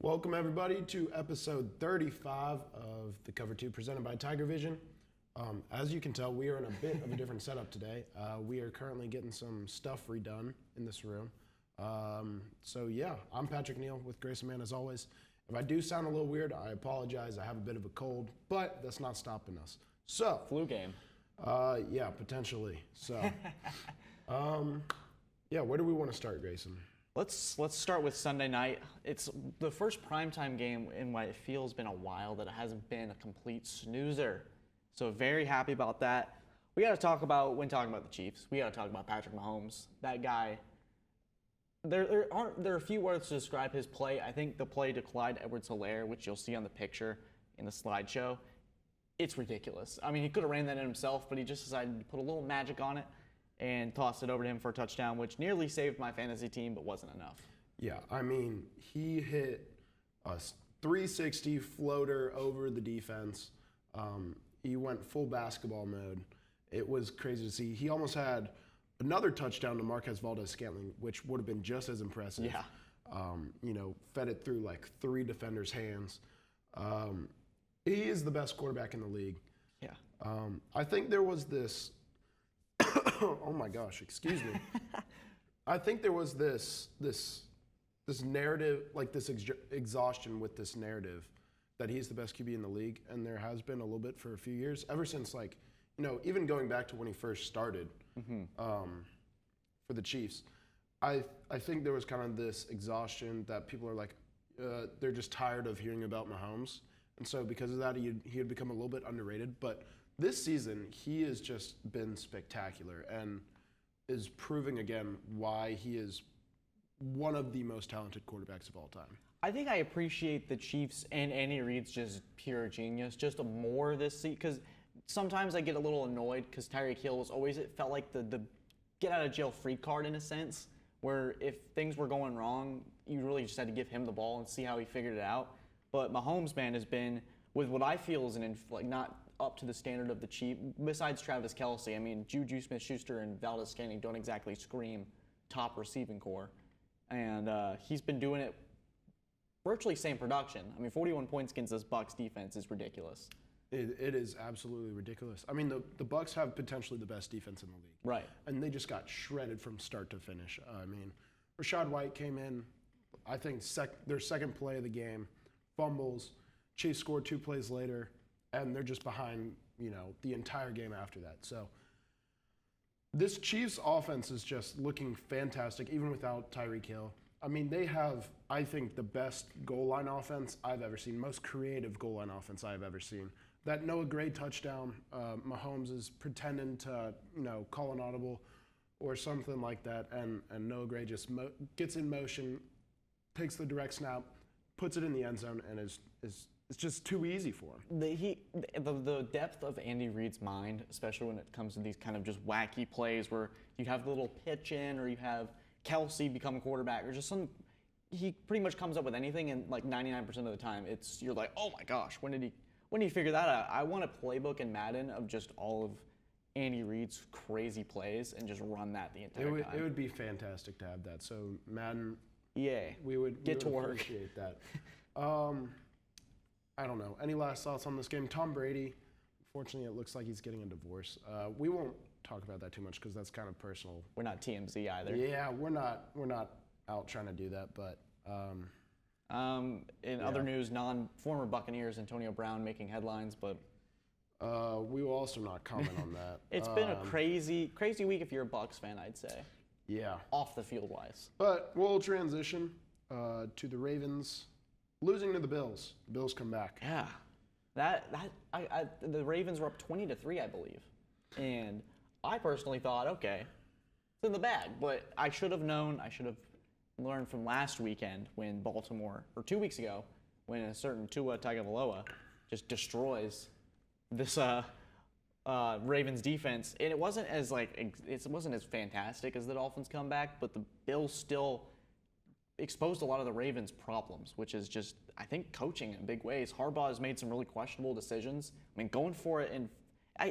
Welcome, everybody, to episode 35 of the Cover 2 presented by Tigervision. As you can tell, we are in a bit of a different setup today. We are currently getting some stuff redone in this room. I'm Patrick Neal with Grayson Mann, as always. If I do sound a little weird, I apologize. I have a bit of a cold, but that's not stopping us. So, flu game. Yeah, potentially. So, where do we want to start, Grayson? Let's start with Sunday night. It's the first primetime game in what it feels been a while that it hasn't been a complete snoozer. So very happy about that. We got to talk about, when talking about the Chiefs, we got to talk about Patrick Mahomes. That guy, there are a few words to describe his play. I think the play to Clyde Edwards-Helaire, which you'll see on the picture in the slideshow, it's ridiculous. I mean, he could have ran that in himself, but he just decided to put a little magic on it and tossed it over to him for a touchdown, which nearly saved my fantasy team, but wasn't enough. Yeah, I mean, he hit a 360 floater over the defense. He went full basketball mode. It was crazy to see. He almost had another touchdown to Marquez Valdes-Scantling, which would have been just as impressive. Yeah. Fed it through like three defenders' hands. He is the best quarterback in the league. Yeah. I think there was this oh my gosh, excuse me. I think there was this narrative, like this exhaustion with this narrative that he's the best QB in the league, and there has been a little bit for a few years, ever since even going back to when he first started for the Chiefs. I think there was kind of this exhaustion that people are like, they're just tired of hearing about Mahomes, and so because of that, he had become a little bit underrated, but this season, he has just been spectacular and is proving again why he is one of the most talented quarterbacks of all time. I think I appreciate the Chiefs and Andy Reid's just pure genius just more this season, because sometimes I get a little annoyed because Tyreek Hill was always, it felt like the get out of jail free card in a sense, where if things were going wrong, you really just had to give him the ball and see how he figured it out. But Mahomes, man, has been with what I feel is not up to the standard of the Chiefs, besides Travis Kelce. I mean, Juju Smith-Schuster and Valdes-Scantling don't exactly scream top receiving core. And he's been doing it virtually same production. I mean, 41 points against this Bucs defense is ridiculous. It is absolutely ridiculous. I mean, the Bucs have potentially the best defense in the league. Right. And they just got shredded from start to finish. I mean, Rachaad White came in, I think, their second play of the game, fumbles. Chiefs scored 2 plays later, and they're just behind, the entire game after that. So this Chiefs offense is just looking fantastic, even without Tyreek Hill. I mean, they have, I think, the best goal line offense I've ever seen, most creative goal line offense I've ever seen. That Noah Gray touchdown, Mahomes is pretending to, call an audible or something like that, and Noah Gray just gets in motion, takes the direct snap, puts it in the end zone, and it's just too easy for him. The depth of Andy Reid's mind, especially when it comes to these kind of just wacky plays where you have the little pitch in, or you have Kelce become quarterback, or just he pretty much comes up with anything, and like 99% of the time, you're like, oh my gosh, when did he figure that out? I want a playbook in Madden of just all of Andy Reid's crazy plays and just run that the entire time. It would be fantastic to have that. So Madden, yeah, we would get to work. Appreciate that. I don't know. Any last thoughts on this game? Tom Brady, unfortunately, it looks like he's getting a divorce. We won't talk about that too much because that's kind of personal. We're not TMZ either. Yeah, we're not out trying to do that. But in other news, former Buccaneers Antonio Brown making headlines, but we will also not comment on that. It's been a crazy week if you're a Bucs fan, I'd say. Yeah. Off the field wise. But we'll transition to the Ravens. Losing to the Bills. The Bills come back. Yeah. The Ravens were up 20-3, I believe. And I personally thought, okay, it's in the bag. But I should have known, I should have learned from last weekend when Baltimore, or 2 weeks ago, when a certain Tua Tagovailoa just destroys this Ravens defense. And it wasn't as fantastic as the Dolphins comeback, but the Bills still exposed a lot of the Ravens' problems, which is just, I think, coaching in big ways. Harbaugh has made some really questionable decisions. I mean, going for it, and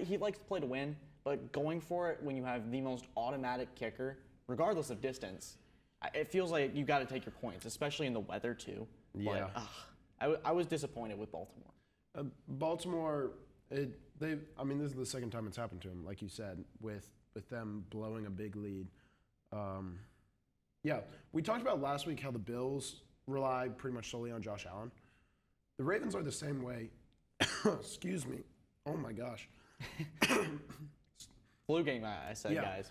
he likes to play to win, but going for it when you have the most automatic kicker, regardless of distance, it feels like you got to take your points, especially in the weather too. Yeah. But, I was disappointed with Baltimore. Baltimore, this is the second time it's happened to them, like you said, with them blowing a big lead. Yeah, we talked about last week how the Bills rely pretty much solely on Josh Allen. The Ravens are the same way. Excuse me. Oh my gosh. Flu game, I said, guys.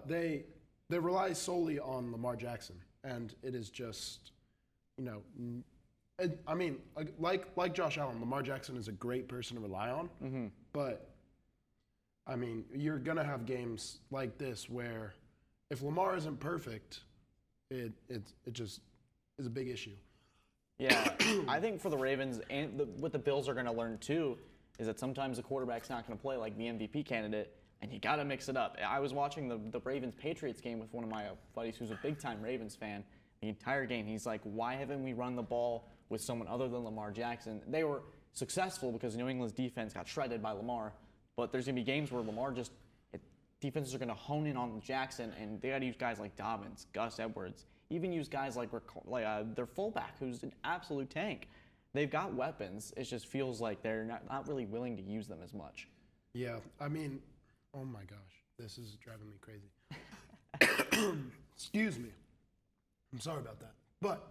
They rely solely on Lamar Jackson, and it is just, like Josh Allen, Lamar Jackson is a great person to rely on, but you're gonna have games like this where if Lamar isn't perfect, it just is a big issue. Yeah, I think for the Ravens and what the Bills are going to learn too is that sometimes the quarterback's not going to play like the MVP candidate, and you got to mix it up. I was watching the Ravens-Patriots game with one of my buddies who's a big-time Ravens fan. The entire game, he's like, why haven't we run the ball with someone other than Lamar Jackson? They were successful because New England's defense got shredded by Lamar, but there's going to be games where defenses are going to hone in on Jackson, and they got to use guys like Dobbins, Gus Edwards, even use guys like their fullback, who's an absolute tank. They've got weapons. It just feels like they're not really willing to use them as much. Yeah, oh my gosh, this is driving me crazy. Excuse me. I'm sorry about that. But,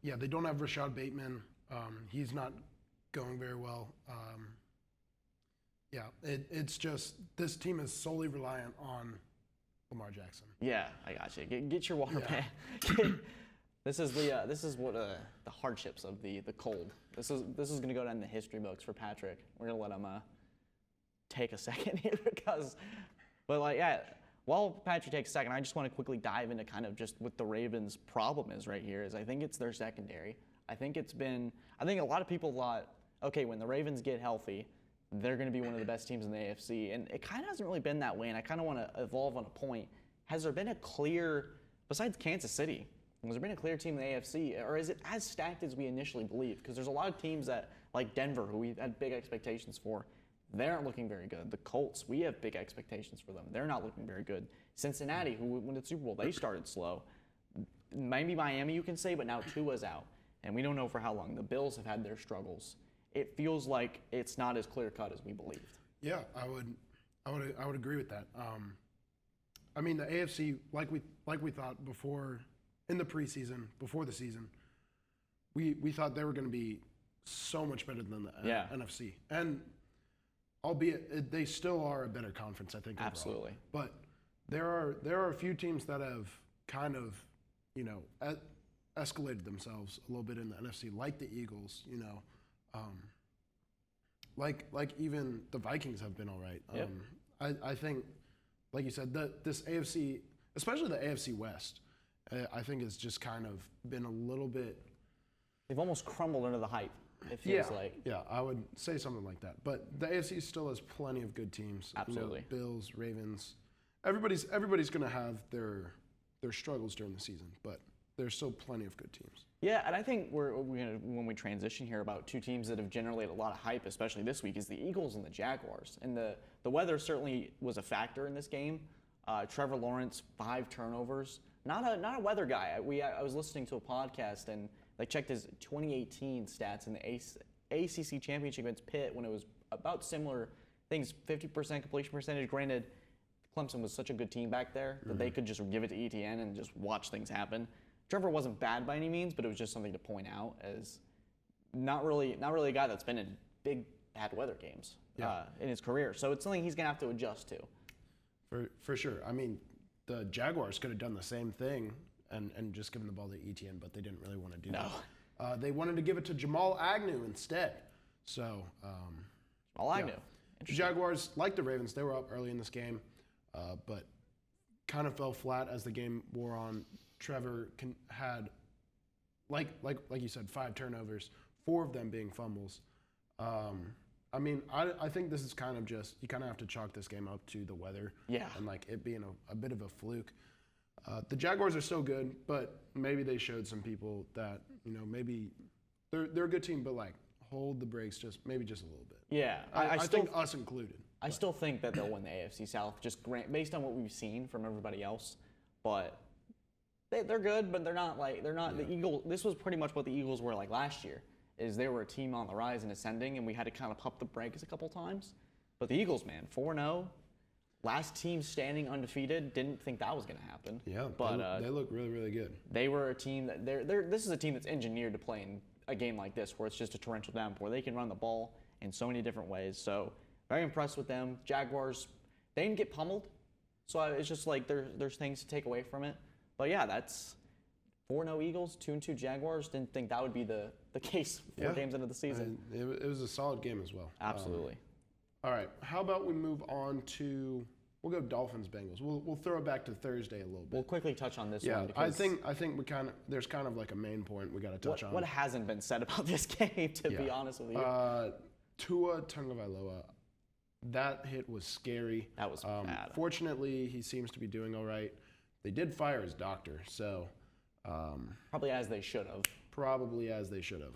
they don't have Rashad Bateman. He's not going very well. It's just this team is solely reliant on Lamar Jackson. Yeah, I got you. Get your water back. This is what the hardships of the cold. This is going to go down in the history books for Patrick. We're going to let him take a second here while Patrick takes a second, I just want to quickly dive into kind of just what the Ravens' problem is right here. I think it's their secondary. I think a lot of people thought, okay, when the Ravens get healthy, they're going to be one of the best teams in the AFC. And it kind of hasn't really been that way, and I kind of want to evolve on a point. Has there been a clear, besides Kansas City, has there been a clear team in the AFC, or is it as stacked as we initially believed? Because there's a lot of teams that, like Denver, who we had big expectations for, they aren't looking very good. The Colts, we have big expectations for them. They're not looking very good. Cincinnati, who won the Super Bowl, they started slow. Maybe Miami, you can say, but now Tua's out, and we don't know for how long. The Bills have had their struggles. It feels like it's not as clear cut as we believed. Yeah, I would agree with that. The AFC, like we thought before in the preseason, before the season, we thought they were going to be so much better than the NFC, and albeit they still are a better conference, I think. Absolutely. Overall. But there are a few teams that have kind of escalated themselves a little bit in the NFC, like the Eagles. Like even the Vikings have been all right. Yep. I think, like you said, this AFC, especially the AFC West, I think has just kind of been a little bit. They've almost crumbled under the hype. It feels like. Yeah, I would say something like that. But the AFC still has plenty of good teams. Absolutely. Bills, Ravens. Everybody's going to have their struggles during the season, but there's still plenty of good teams. Yeah, and I think when we transition here about two teams that have generated a lot of hype, especially this week, is the Eagles and the Jaguars. And the weather certainly was a factor in this game. Trevor Lawrence, 5 turnovers. Not a weather guy. I was listening to a podcast and they checked his 2018 stats in the ACC Championship against Pitt when it was about similar things, 50% completion percentage. Granted, Clemson was such a good team back there that they could just give it to ETN and just watch things happen. Trevor wasn't bad by any means, but it was just something to point out as not really a guy that's been in big bad weather games in his career. So it's something he's gonna have to adjust to. For sure. The Jaguars could have done the same thing and just given the ball to ETN, but they didn't really want to do that. They wanted to give it to Jamal Agnew instead. So Jamal Agnew. The Jaguars, like the Ravens, they were up early in this game, but kind of fell flat as the game wore on. Trevor had, like you said, 5 turnovers, 4 of them being fumbles. I think this is kind of just, you kind of have to chalk this game up to the weather. Yeah. And it being a bit of a fluke. The Jaguars are still good, but maybe they showed some people that, maybe they're a good team, but hold the brakes maybe just a little bit. Yeah. I think us included. I still think that they'll win the AFC South, just based on what we've seen from everybody else. But they're good, but they're not the Eagles. This was pretty much what the Eagles were like last year. Is they were a team on the rise and ascending, and we had to kind of pump the brakes a couple times. But the Eagles, man, 4-0, last team standing undefeated. Didn't think that was going to happen. Yeah, but they look really, really good. They were a team that this is a team that's engineered to play in a game like this, where it's just a torrential downpour. They can run the ball in so many different ways. So very impressed with them. Jaguars, they didn't get pummeled, so it's just like there's things to take away from it. But yeah, that's 4-0 Eagles, 2-2 Jaguars. Didn't think that would be the case 4 games into the season. It was a solid game as well. Absolutely. All right, how about we move on to we'll go Dolphins Bengals. We'll throw it back to Thursday a little bit. We'll quickly touch on this one. Yeah, Because I think there's kind of like a main point we got to touch on. What hasn't been said about this game, to be honest with you? Tua Tagovailoa, that hit was scary. That was bad. Fortunately, he seems to be doing all right. They did fire his doctor, so Probably as they should have. probably as they should have.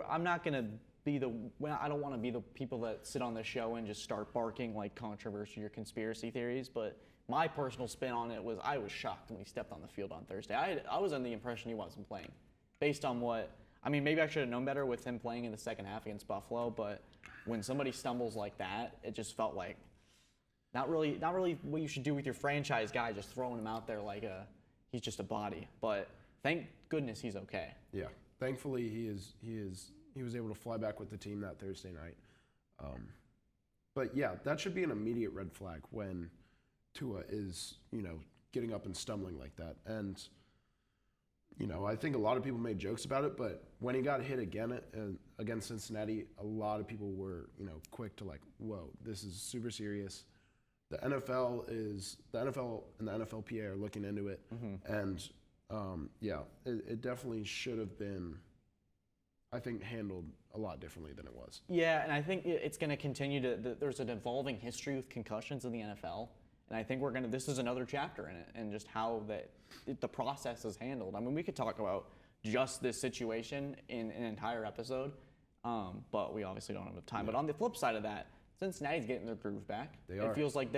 I'm not gonna be I don't want to be the people that sit on the show and just start barking like controversy or conspiracy theories. But my personal spin on it was I was shocked when he stepped on the field on Thursday. I was under the impression he wasn't playing, based on maybe I should have known better with him playing in the second half against Buffalo. But when somebody stumbles like that, it just felt like not really what you should do with your franchise guy, just throwing him out there like he's just a body. But thank goodness he's okay. Yeah, thankfully he was able to fly back with the team that Thursday night. But yeah, that should be an immediate red flag when Tua is, getting up and stumbling like that. And, I think a lot of people made jokes about it, but when he got hit again against Cincinnati, a lot of people were, quick to like, whoa, this is super serious. The NFL and the NFLPA are looking into it. Mm-hmm. And, it definitely should have been, I think, handled a lot differently than it was. Yeah, and I think it's going to continue there's an evolving history with concussions in the NFL, and I think this is another chapter in it, and just how the process is handled. I mean, we could talk about just this situation in an entire episode, but we obviously don't have enough time. Yeah. But on the flip side of that, Cincinnati's getting their groove back. It feels like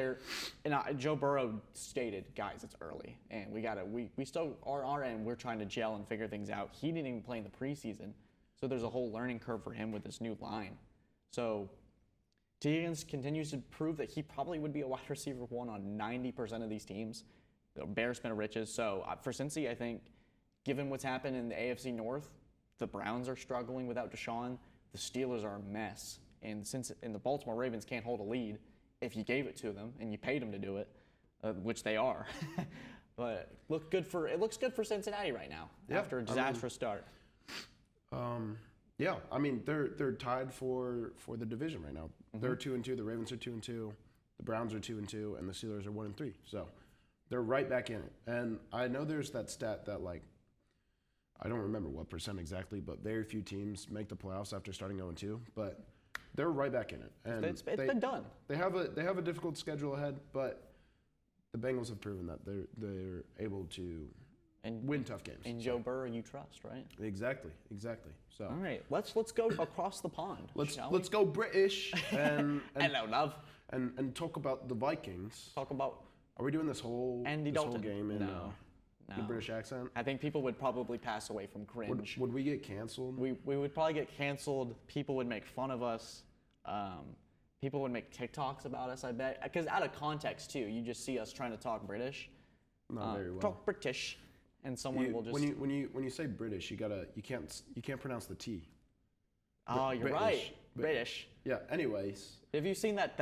Joe Burrow stated, guys, it's early, and we still are on our end. We're trying to gel and figure things out. He didn't even play in the preseason. So there's a whole learning curve for him with this new line. So T. Higgins continues to prove that he probably would be a wide receiver 1 on 90% of these teams. The embarrassment of riches. So for Cincy, I think, given what's happened in the AFC North, the Browns are struggling without Deshaun. The Steelers are a mess. And the Baltimore Ravens can't hold a lead if you gave it to them and you paid them to do it, which they are. But it looks good for Cincinnati right now after a disastrous start. Yeah, I mean they're tied for the division right now. Mm-hmm. They're 2-2. The Ravens are 2-2. The Browns are 2-2, and the Steelers are 1-3. So they're right back in it. And I know there's that stat that I don't remember what percent exactly, but very few teams make the playoffs after starting 0-2. But they're right back in it. And it's been done. They have a difficult schedule ahead, but the Bengals have proven that they're able to win tough games. And Joe Burrow, you trust, right? Exactly. So all right, let's go across the pond. Let's go British and hello, love. And talk about the Vikings. Are we doing this whole game in the British accent? I think people would probably pass away from cringe. Would we get canceled? We would probably get canceled. People would make fun of us. People would make TikToks about us, I bet. Because out of context too, you just see us trying to talk British. Not very well. Talk British. And someone will just when you say British, you can't pronounce the T. Oh, you're British. right. British. Yeah. Anyways, have you seen that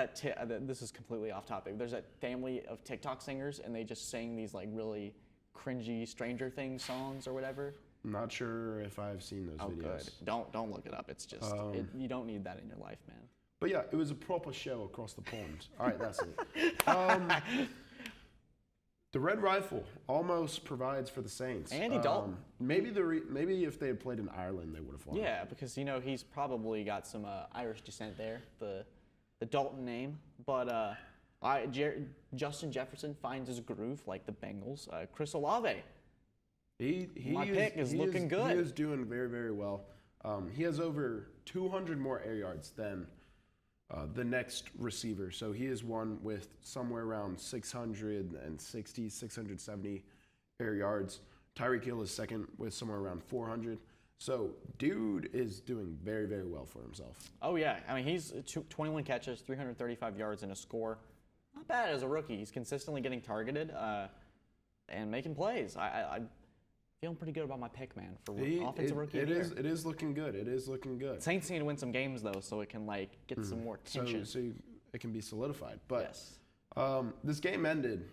this is completely off topic. There's that family of TikTok singers, and they just sing these like really cringy Stranger Things songs or whatever. I'm not sure if I've seen those videos. Good. Don't look it up. It's just you don't need that in your life, man. But yeah, it was a proper show across the pond. All right, that's it. The Red Rifle almost provides for the Saints. Andy Dalton. Maybe if they had played in Ireland, they would have won. Yeah, because he's probably got some Irish descent there, the Dalton name. But Justin Jefferson finds his groove like the Bengals. Chris Olave. My pick is looking good. He is doing very, very well. He has over 200 more air yards than the next receiver. So he is one with somewhere around 660, 670 air yards. Tyreek Hill is second with somewhere around 400. So, dude is doing very, very well for himself. Oh, yeah. I mean, he's 21 catches, 335 yards, and a score. Not bad as a rookie. He's consistently getting targeted and making plays. I'm feeling pretty good about my pick, man, for offensive rookie of the year. It is looking good. It is looking good. Saints need to win some games, though, so it can, get some more tension. So it can be solidified. But yes. This game ended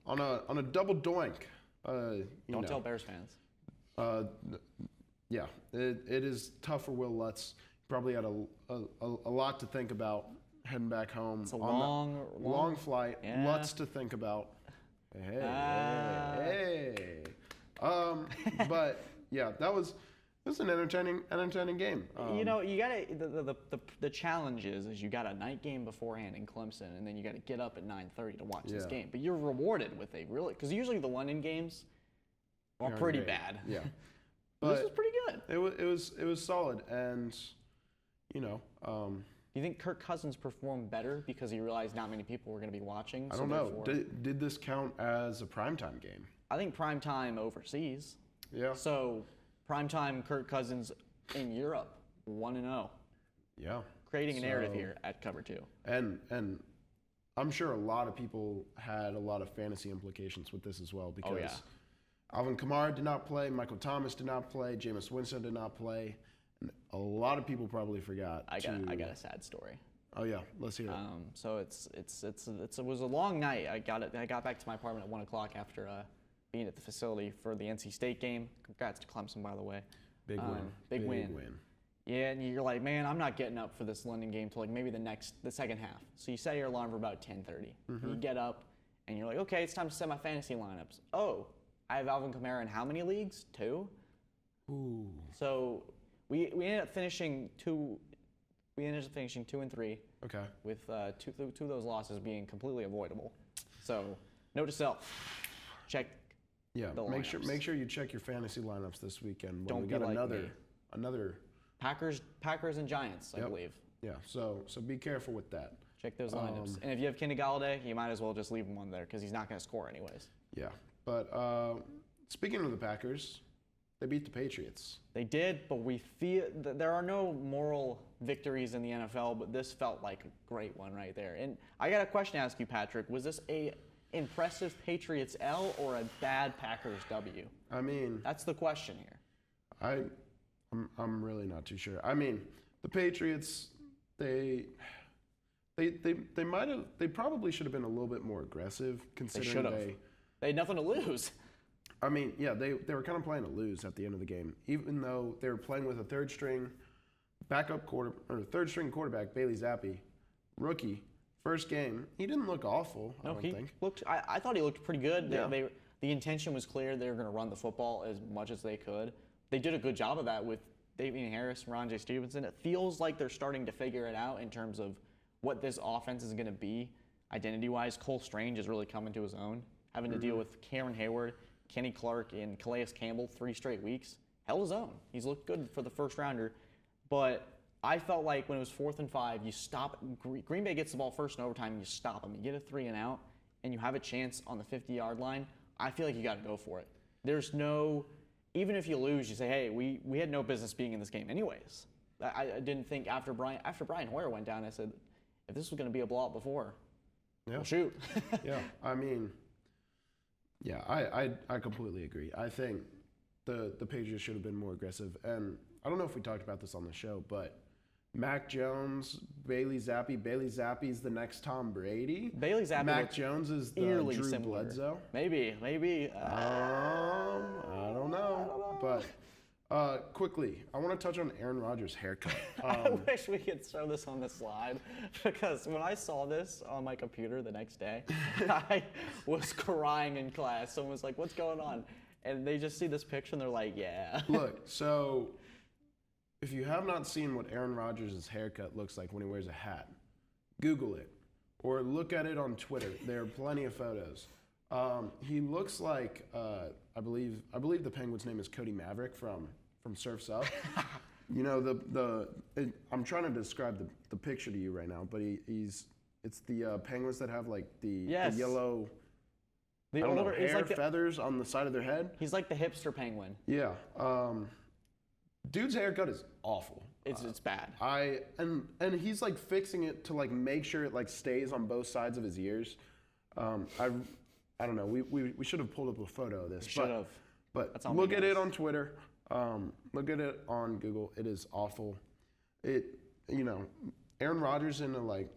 on a double doink. Don't tell Bears fans. Yeah, it is tough for Will Lutz. Probably had a lot to think about heading back home. It's a long flight. Yeah. Lots to think about. Hey. But yeah, it was an entertaining game. You gotta the challenge is you got a night game beforehand in Clemson, and then you got to get up at 9:30 to watch this game. But you're rewarded with because usually the London games are pretty bad. Yeah, but this was pretty good. It was solid, and Do you think Kirk Cousins performed better because he realized not many people were going to be watching? I don't know. Did this count as a primetime game? I think primetime overseas. Yeah. So primetime Kirk Cousins in Europe, 1-0. Yeah. Creating a narrative here at Cover 2. And I'm sure a lot of people had a lot of fantasy implications with this as well because Alvin Kamara did not play, Michael Thomas did not play, Jameis Winston did not play. And a lot of people probably forgot. I got a sad story. Oh yeah, let's hear it. So it was a long night. I got back to my apartment at 1 o'clock after being at the facility for the NC State game. Congrats to Clemson, by the way. Big win. Big win. Yeah, and you're like, man, I'm not getting up for this London game till maybe the second half. So you set your alarm for about 10:30. Mm-hmm. You get up, and you're like, okay, it's time to set my fantasy lineups. Oh, I have Alvin Kamara in how many leagues? 2. Ooh. So we ended up finishing 2. We ended up finishing 2 and 3. Okay. With two of those losses being completely avoidable. So note to self: check. Yeah. The lineups. Make sure you check your fantasy lineups this weekend. Don't we be got like another. Packers and Giants, I believe. Yeah. So be careful with that. Check those lineups. And if you have Kenny Galladay, you might as well just leave him on there because he's not going to score anyways. Yeah. But speaking of the Packers, they beat the Patriots. They did, but we feel that there are no moral victories in the NFL, but this felt like a great one right there. And I got a question to ask you, Patrick. Was this a impressive Patriots L or a bad Packers W? I mean, that's the question here. I'm really not too sure. I mean, the Patriots, they probably should have been a little bit more aggressive considering they had nothing to lose. I mean, yeah, they were kind of playing to lose at the end of the game, even though they were playing with a third string quarterback, Bailey Zappi, rookie, first game. He didn't look awful. I don't think. I thought he looked pretty good. Yeah. The intention was clear. They were going to run the football as much as they could. They did a good job of that with Damian Harris, Ron J. Stevenson. It feels like they're starting to figure it out in terms of what this offense is going to be identity-wise. Cole Strange is really coming to his own, having to deal with Cameron Hayward, Kenny Clark, and Calais Campbell 3 straight weeks. Held his own. He's looked good for the first rounder. But I felt like when it was 4th and 5, you stop. Green Bay gets the ball first in overtime, and you stop them. You get a 3 and out, and you have a chance on the 50-yard line. I feel like you got to go for it. There's no, even if you lose, you say, hey, we had no business being in this game anyways. I didn't think after Brian Hoyer went down, I said, if this was going to be a blowout before, well, shoot. Yeah, I mean, yeah, I completely agree. I think the Patriots should have been more aggressive. And I don't know if we talked about this on the show, but Mac Jones, Bailey Zappi's the next Tom Brady. Bailey Zappi. Mac Jones is the Drew similar. Bledsoe. Maybe. I don't know. But quickly, I want to touch on Aaron Rodgers' haircut. I wish we could show this on the slide because when I saw this on my computer the next day, I was crying in class. Someone was like, "What's going on?" And they just see this picture and they're like, "Yeah." Look, so if you have not seen what Aaron Rodgers' haircut looks like when he wears a hat, Google it or look at it on Twitter. There are plenty of photos. He looks like I believe the Penguin's name is Cody Maverick from Surf's Up. You know I'm trying to describe the picture to you right now, but it's the Penguins that have like the yellow The I don't know, older, he's hair, like the, feathers on the side of their head. he's like the hipster penguin. Yeah. Dude's haircut is awful. It's bad. And he's like fixing it to like make sure it like stays on both sides of his ears. I don't know. We should have pulled up a photo of this. Should have. But That's on look me, at it guys. on Twitter. Look at it on Google. It is awful. Aaron Rodgers into like,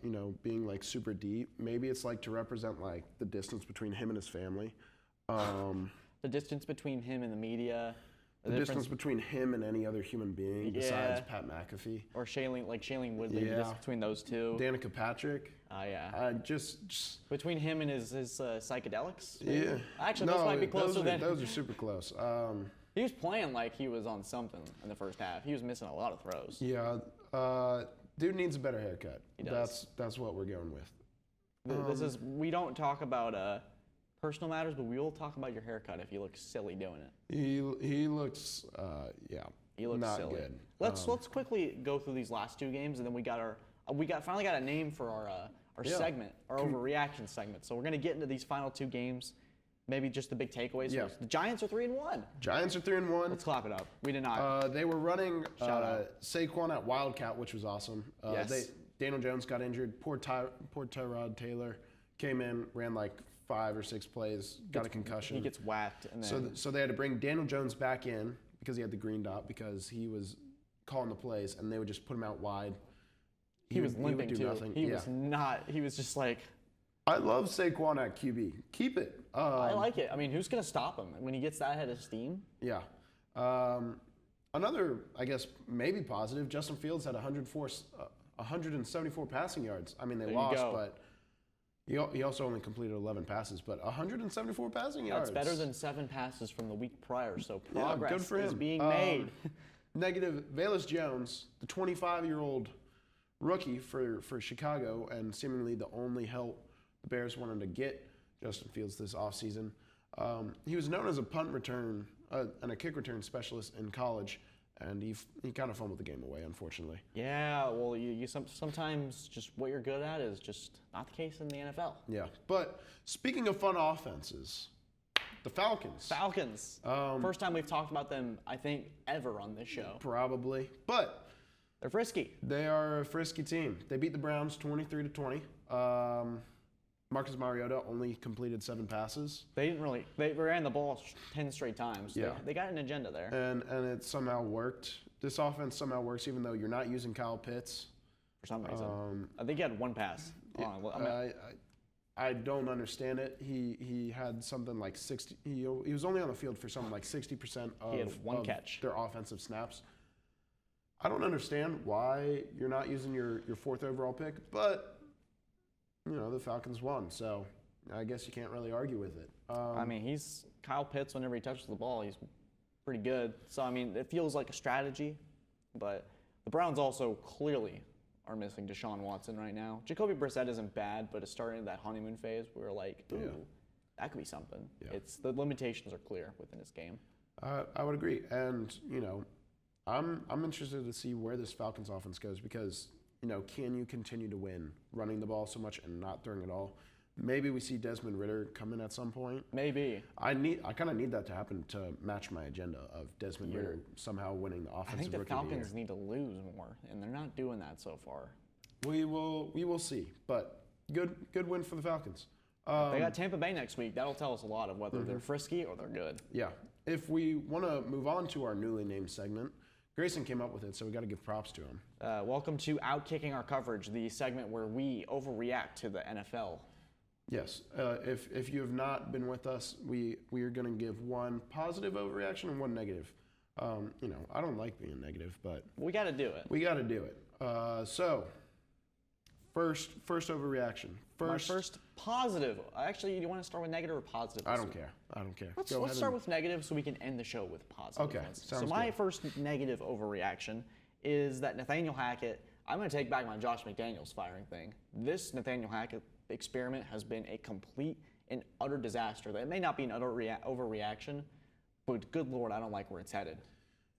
being like super deep. Maybe it's like to represent like the distance between him and his family. The distance between him and the media. The distance between him and any other human being besides Pat McAfee. Or Shailene Woodley, the Yeah. distance between those two. Danica Patrick. Yeah. Just Between him and his psychedelics. yeah. Actually, those might be closer than. Those are super close. He was playing like he was on something in the first half. He was missing a lot of throws. Yeah. Dude needs a better haircut. He does. That's what we're going with. We don't talk about personal matters, but we will talk about your haircut if you look silly doing it. He looks He looks not silly. good. Let's quickly go through these last two games, and then we finally got a name for our segment, our overreaction segment. So we're gonna get into these final two games. Maybe just the big takeaways. Yeah. The Giants are 3-1. Giants are 3-1. Let's clap it up. We did not. They were running Shout out. Saquon at Wildcat, which was awesome. Yes. Daniel Jones got injured. Poor Tyrod Taylor came in, ran like 5 or 6 plays, got a concussion. He gets whacked, and then So they had to bring Daniel Jones back in because he had the green dot because he was calling the plays, and they would just put him out wide. he was limping would do too. nothing. He was not. He was just like. I love Saquon at QB. Keep it. I like it. I mean, who's gonna stop him when he gets that head of steam? Yeah. Another, I guess, maybe positive. Justin Fields had 174 passing yards. I mean, they There you lost, go. but he also only completed 11 passes. But 174 passing yards. That's better than 7 passes from the week prior. So Yeah, progress good for is him. being made. Negative. Bayless Jones, the 25-year-old rookie for Chicago, and seemingly the only help the Bears wanted to get Justin Fields this offseason. He was known as a punt return and a kick return specialist in college, and he kind of fumbled the game away, unfortunately. Yeah, well, sometimes just what you're good at is just not the case in the NFL. Yeah, but speaking of fun offenses, the Falcons. First time we've talked about them, I think, ever on this show. Probably, but They're frisky. they are a frisky team. They beat the Browns 23-20. Marcus Mariota only completed 7 passes. They ran the ball 10 straight times. Yeah. They got an agenda there. And it somehow worked. This offense somehow works, even though you're not using Kyle Pitts. For some reason. I think he had 1 pass. I don't understand it. He had something like 60. He was only on the field for something like 60% He had of 1 catch. their offensive snaps. I don't understand why you're not using your 4th overall pick, but the Falcons won, so I guess you can't really argue with it. I mean, he's Kyle Pitts. Whenever he touches the ball, he's pretty good. So I mean, it feels like a strategy, but the Browns also clearly are missing Deshaun Watson right now. Jacoby Brissett isn't bad, but it's starting that honeymoon phase where we're like, ooh, that could be something. Yeah. It's the limitations are clear within his game. I would agree, and I'm interested to see where this Falcons offense goes because can you continue to win running the ball so much and not throwing it all? Maybe we see Desmond Ridder come in at some point. Maybe. I kind of need that to happen to match my agenda of Desmond Ridder somehow winning the I offensive think the rookie of the year. Falcons need to lose more, and they're not doing that so far. We will see, but good win for the Falcons. They got Tampa Bay next week. That'll tell us a lot of whether they're frisky or they're good. Yeah. If we want to move on to our newly named segment, Grayson came up with it, so we got to give props to him. Welcome to Outkicking Our Coverage, the segment where we overreact to the NFL. Yes. If you have not been with us, we are going to give 1 positive overreaction and 1 negative. I don't like being negative, but We got to do it. we got to do it. So, first overreaction. My first positive. Actually, you want to start with negative or positive? I don't care. Let's Go ahead start and- with negative so we can end the show with positive. Okay, ones. sounds So my good. first negative overreaction is that Nathaniel Hackett. I'm going to take back my Josh McDaniels firing thing. This Nathaniel Hackett experiment has been a complete and utter disaster. It may not be an utter overreaction, but good Lord, I don't like where it's headed.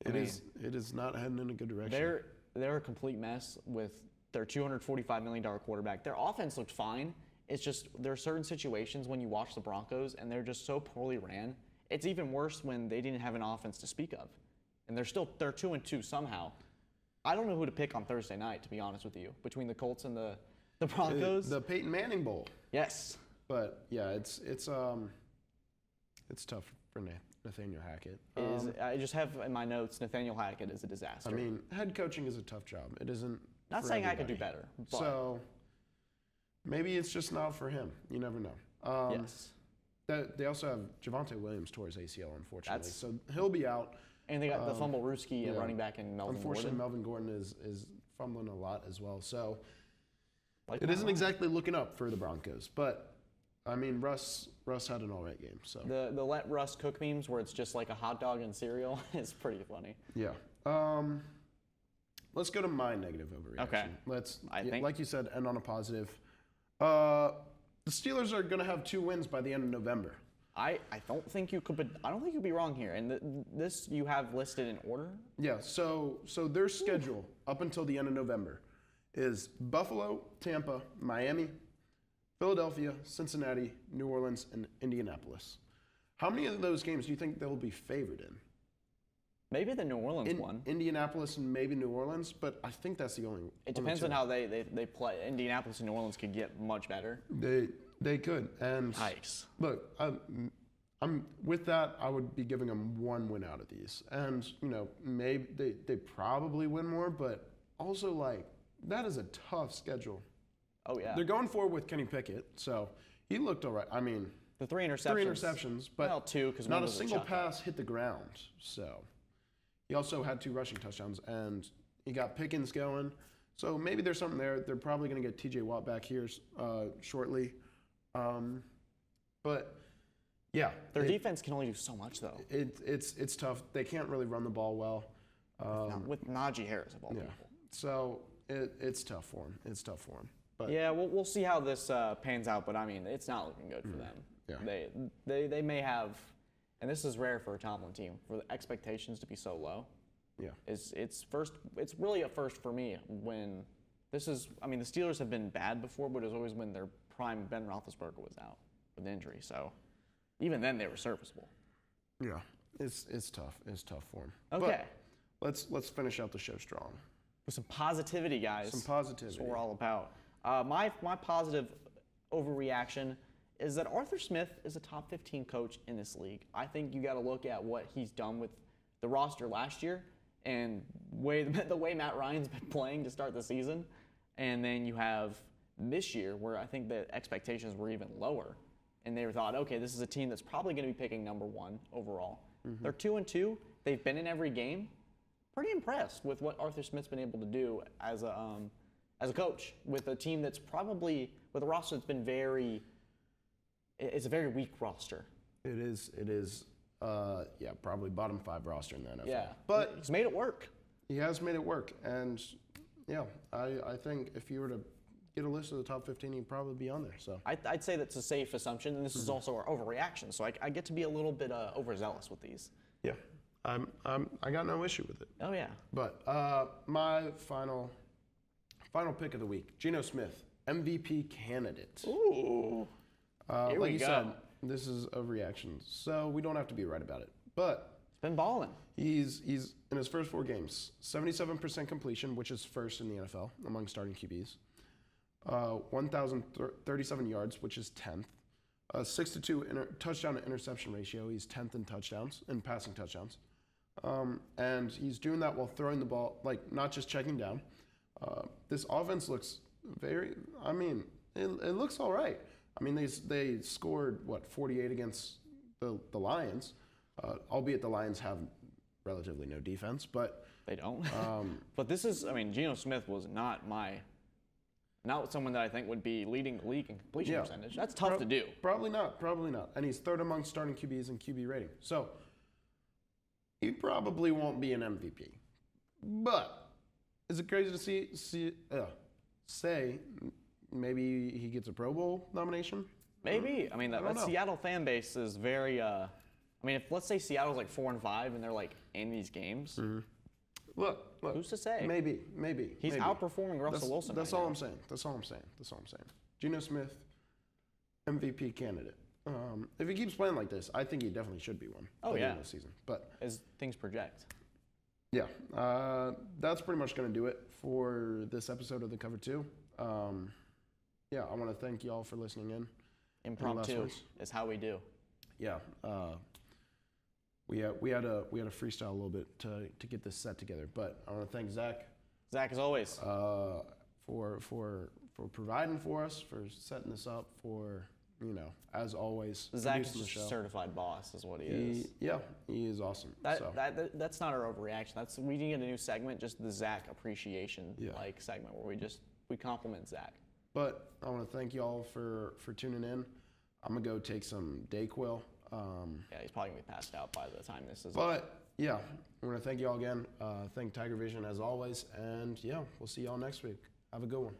It is not heading in a good direction. They're a complete mess with their $245 million quarterback. Their offense looked fine It's just there are certain situations when you watch the Broncos and they're just so poorly ran. It's even worse when they didn't have an offense to speak of, and they're 2-2 somehow. I don't know who to pick on Thursday night, to be honest with you, between the Colts and the Broncos. The Peyton Manning Bowl. Yes. But yeah, it's tough for Nathaniel Hackett. I just have in my notes Nathaniel Hackett is a disaster. I mean, head coaching is a tough job. It isn't. Not for saying I everybody. could do better. But So maybe it's just not for him. You never know. yes. They also have Javonte Williams tore his ACL, unfortunately. That's- So he'll be out. And they got the fumble Ruski and yeah. running back in Melvin Unfortunately, Gordon. Melvin Gordon is fumbling a lot as well. So Like it my isn't line. exactly looking up for the Broncos. But, I mean, Russ had an all right game. So The let Russ cook memes where it's just like a hot dog and cereal is pretty funny. yeah. Let's go to my negative overreaction. Okay. Let's, I think- like you said, end on a positive. The Steelers are going to have 2 wins by the end of November. I don't think you could. I don't think you'd be wrong here. And this you have listed in order. Yeah, so their schedule up until the end of November is Buffalo, Tampa, Miami, Philadelphia, Cincinnati, New Orleans, and Indianapolis. How many of those games do you think they'll be favored in? Maybe the New Orleans one. Indianapolis and maybe New Orleans, but I think that's the only. It depends on how they play. Indianapolis and New Orleans could get much better. They could. And Yikes. look, I'm with that. I would be giving them 1 win out of these, and maybe they probably win more, but also like that is a tough schedule. Oh yeah. They're going forward with Kenny Pickett, so he looked all right. I mean, The 3 interceptions. 3 interceptions, but well, 2 because not a single pass hit the ground. So he also had 2 rushing touchdowns, and he got Pickens going. So maybe there's something there. They're probably going to get T.J. Watt back here shortly. But yeah, Their defense can only do so much though. it's tough. They can't really run the ball well. With Najee Harris of all Yeah, people. so it's tough for him. It's tough for him. But Yeah, we'll see how this pans out, but I mean, it's not looking good for them. Yeah. They may have, and this is rare for a Tomlin team, for the expectations to be so low. yeah, It's really a first for me when this is. I mean, the Steelers have been bad before, but it was always when their prime Ben Roethlisberger was out with injury. So even then, they were serviceable. yeah. It's tough. It's tough for him. Okay, But let's finish out the show strong. with some positivity, guys. Some positivity. That's what we're all about. My positive overreaction is that Arthur Smith is a top 15 coach in this league. I think you got to look at what he's done with the roster last year and the way Matt Ryan's been playing to start the season. And then you have this year where I think the expectations were even lower. And they thought, okay, this is a team that's probably going to be picking number 1 overall. Mm-hmm. They're 2-2. They've been in every game. Pretty impressed with what Arthur Smith's been able to do as a coach with a team that's probably with a roster that's been it's a very weak roster. It is. Yeah, probably bottom 5 roster in the NFL. Yeah, But he's made it work. he has made it work, and yeah, I think if you were to get a list of the top 15, he'd probably be on there. So I'd say that's a safe assumption, and this is also our overreaction. So I get to be a little bit overzealous with these. yeah, I got no issue with it. Oh yeah. But my final pick of the week, Geno Smith, MVP candidate. Ooh. Here like we you go. said, this is a reaction, so we don't have to be right about it. But It's been balling. he's in his first 4 games, 77% completion, which is first in the NFL among starting QBs. 1,037 yards, which is 10th. 6-2 touchdown to interception ratio. He's 10th in touchdowns, in passing touchdowns. And he's doing that while throwing the ball, like not just checking down. This offense looks it looks all right. I mean, they scored, 48 against the Lions, albeit the Lions have relatively no defense, but They don't. But this is, Geno Smith was not someone that I think would be leading the league in completion percentage. That's tough to do. Probably not. And he's 3rd among starting QBs in QB rating. So he probably won't be an MVP. But is it crazy to say maybe he gets a Pro Bowl nomination? Maybe. I don't That know. Seattle fan base is very. If let's say Seattle's like 4-5 and they're like in these games, Look. who's to say? Maybe. He's outperforming Russell Wilson. That's right all now. I'm saying. That's all I'm saying. Geno Smith, MVP candidate. If he keeps playing like this, I think he definitely should be one. Oh, by the yeah. end of the season. But As things project. yeah, that's pretty much going to do it for this episode of the Cover 2. Yeah, I want to thank y'all for listening in. Impromptu is how we do. Yeah, we had a freestyle a little bit to get this set together, but I want to thank Zach. Zach, as always. For providing for us, for setting this up, for as always, Zach is producing the just show. a certified boss, is what he is. Yeah, he is awesome. That's not our overreaction. We need a new segment, just the Zach appreciation segment where we compliment Zach. But I want to thank y'all for tuning in. I'm gonna go take some Dayquil. Yeah, he's probably gonna be passed out by the time this is. But yeah, I want to thank y'all again. Thank Tigervision as always, and yeah, we'll see y'all next week. Have a good one.